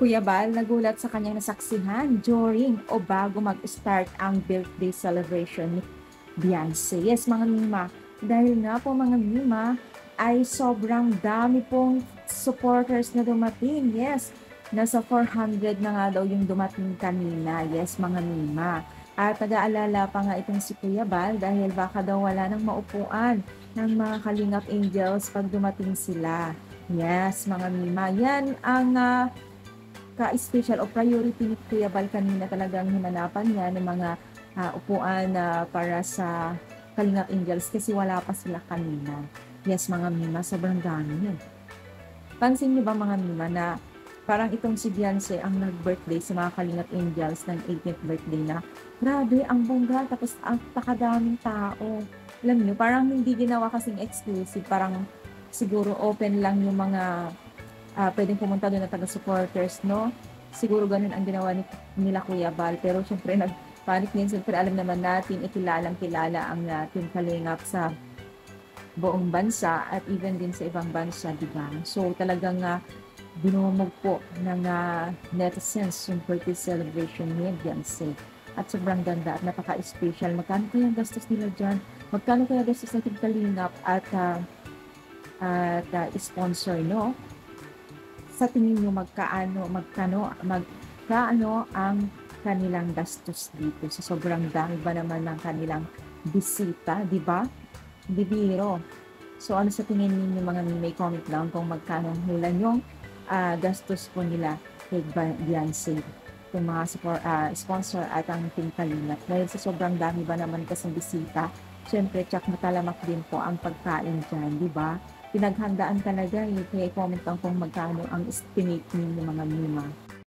Kuya Bal nagulat sa kanyang nasaksihan during o bago mag-start ang birthday celebration ni Beyonce. Yes, mga Mima, dahil nga po mga Mima ay sobrang dami pong supporters na dumating. Yes, nasa 400 na nga daw yung dumating kanina. Yes, mga Mima. At nag-aalala pa nga itong si Kuya Bal dahil baka daw wala nang maupuan ng mga Kalingap Angels pag dumating sila. Yes, mga Mima. Yan ang ka-special o priority ni Kuya Bal kanina, talagang hinanapan niya ng mga upuan para sa Kalingap Angels kasi wala pa sila kanina. Yes, mga Mima, sobrang dami yun. Pansin niyo ba mga Mima na parang itong si Beyonce ang nag-birthday sa mga Kalingap Angels ng 18th birthday na. Grabe, ang bongga, tapos ang pakadaming tao. Alam niyo, parang hindi ginawa kasing exclusive, parang siguro open lang yung mga pwedeng pumunta doon na taga-supporters, no? Siguro ganun ang ginawa nila Kuya Bal. Pero syempre, nag-panic din. Syempre, alam naman natin, kilalang-kilala ang Team Kalingap sa buong bansa at even din sa ibang bansa, di ba? So, talagang binumog po ng netizens yung birthday celebration ni Beyonce. At sobrang ganda at napaka-special. Magkano kaya gastos nila dyan? Magkano kaya gastos natin Kalingap at sponsor, no? Sa tingin niyo magkano ang kanilang gastos dito? Sa sobrang dami ba naman ng kanilang bisita, di ba? Di biro. So ano sa tingin niyo mga may comment down kung magkano nila yung gastos po nila kay Beyonce, yung mga sponsor at ang Team Kalingap. Dahil sa sobrang dami ba naman kasing bisita, syempre tsak matalamak din po ang pagkain dyan, di ba? Pinaghandaan talaga, kaya i-comment lang kung magkano ang estimate ninyo mga Mima.